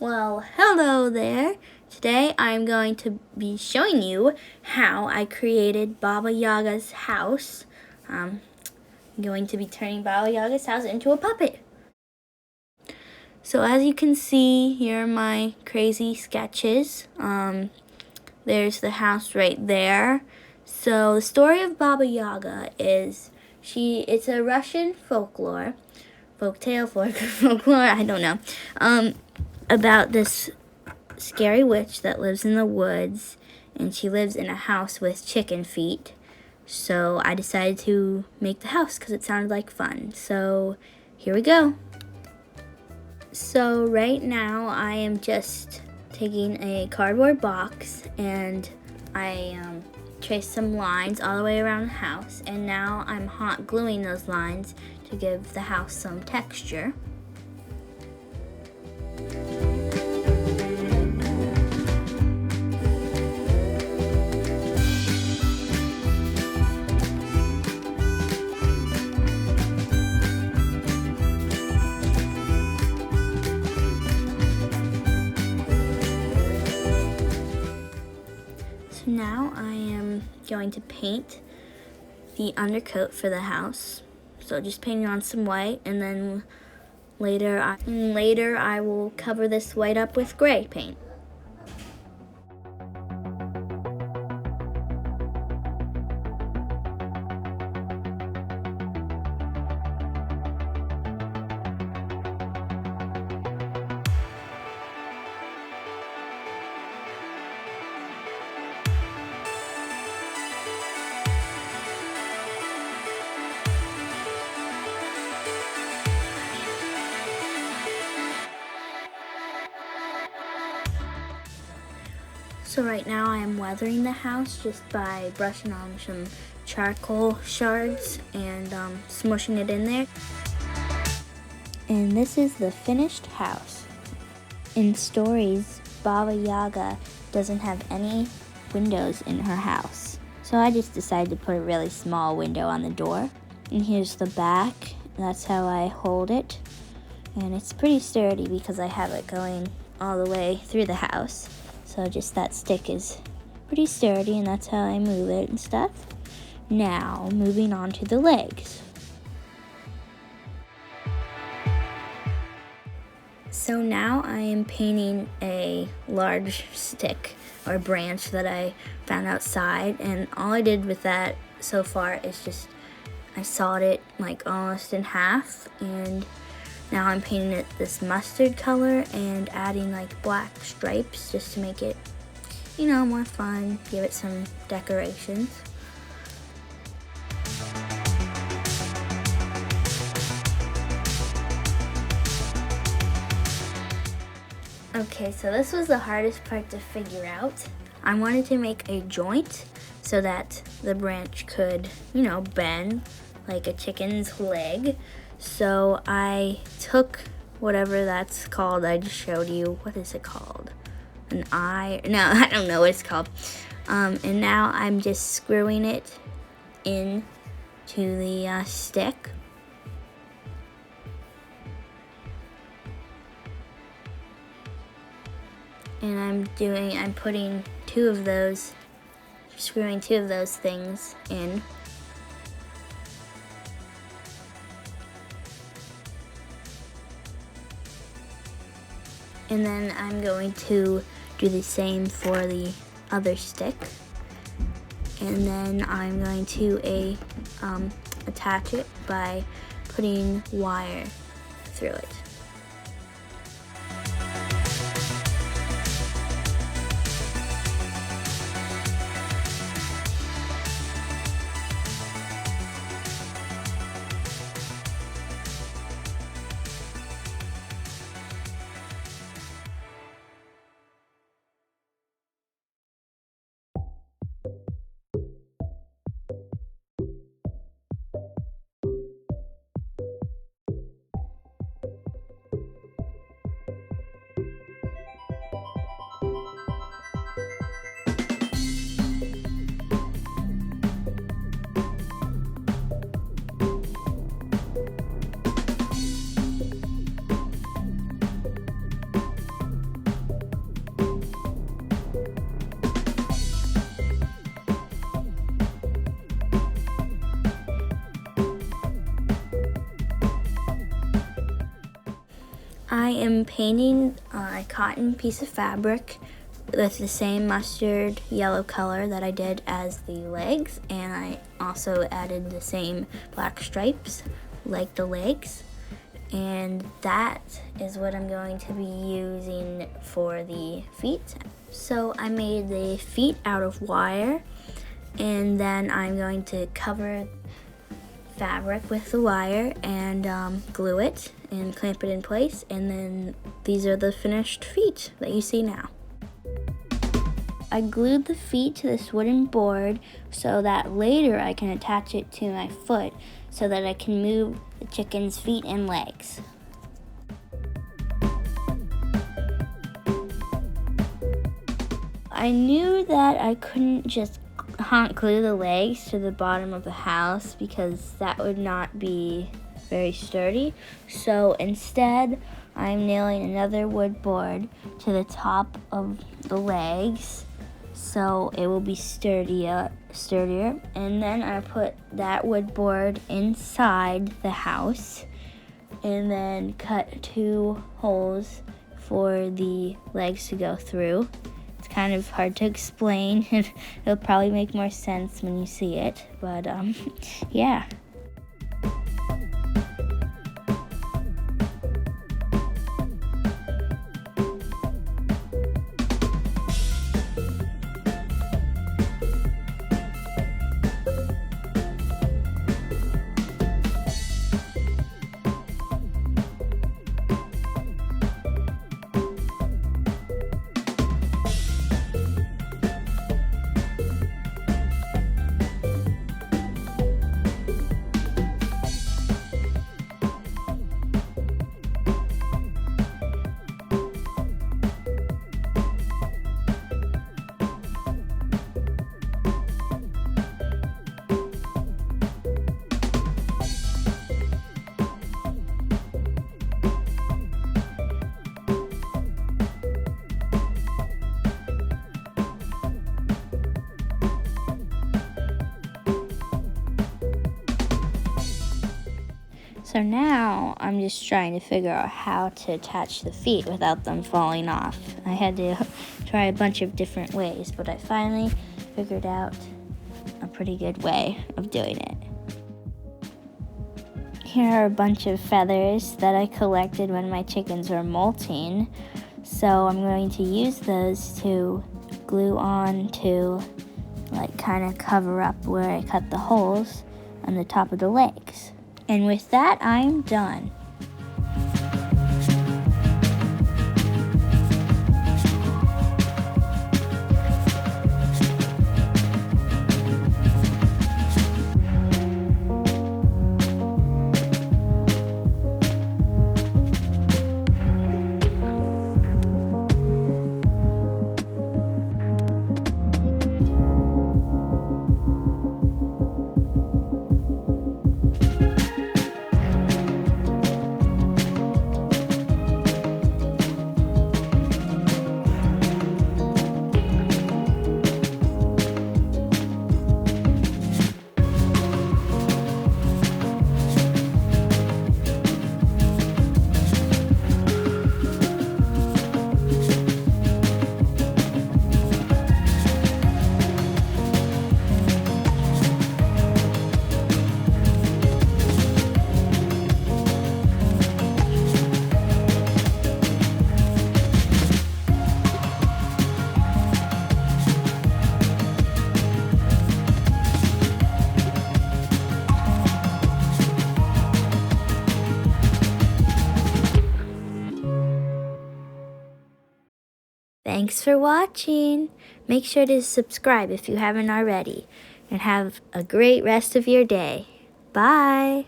Well, hello there. Today I'm going to be showing you how I created Baba Yaga's house. I'm going to be turning Baba Yaga's house into a puppet. So as you can see, here are my crazy sketches. There's the house right there. So the story of Baba Yaga is it's a Russian folklore, I don't know, about this scary witch that lives in the woods, and she lives in a house with chicken feet. So I decided to make the house because it sounded like fun. So here we go. So right now I am just taking a cardboard box and I traced some lines all the way around the house, and now I'm hot gluing those lines to give the house some texture. So now I am going to paint the undercoat for the house. So just painting on some white, and then later I will cover this white up with gray paint. So right now I am weathering the house just by brushing on some charcoal shards and smushing it in there. And this is the finished house. In stories, Baba Yaga doesn't have any windows in her house. So I just decided to put a really small window on the door. And here's the back. That's how I hold it. And it's pretty sturdy because I have it going all the way through the house. So just that stick is pretty sturdy, and that's how I move it and stuff. Now, moving on to the legs. So now I am painting a large stick or branch that I found outside, and all I did with that so far is just I sawed it like almost in half, and now I'm painting it this mustard color and adding like black stripes just to make it, more fun, give it some decorations. Okay, so this was the hardest part to figure out. I wanted to make a joint so that the branch could, bend like a chicken's leg. So I took whatever that's called, I just showed you. What is it called? An eye? No, I don't know what it's called. And now I'm just screwing it in to the stick. And I'm putting screwing two of those things in. And then I'm going to do the same for the other stick. And then I'm going to attach it by putting wire through it. I am painting a cotton piece of fabric with the same mustard yellow color that I did as the legs, and I also added the same black stripes like the legs, and that is what I'm going to be using for the feet. So I made the feet out of wire, and then I'm going to cover fabric with the wire and glue it and clamp it in place, and then these are the finished feet that you see now. I glued the feet to this wooden board so that later I can attach it to my foot so that I can move the chicken's feet and legs. I knew that I couldn't just hot glue the legs to the bottom of the house because that would not be very sturdy. So instead, I'm nailing another wood board to the top of the legs so it will be sturdier. And then I put that wood board inside the house and then cut 2 holes for the legs to go through. It's kind of hard to explain. It'll probably make more sense when you see it, but yeah. So now I'm just trying to figure out how to attach the feet without them falling off. I had to try a bunch of different ways, but I finally figured out a pretty good way of doing it. Here are a bunch of feathers that I collected when my chickens were molting. So I'm going to use those to glue on to kind of cover up where I cut the holes on the top of the legs. And with that, I'm done. Thanks for watching. Make sure to subscribe if you haven't already, and have a great rest of your day. Bye.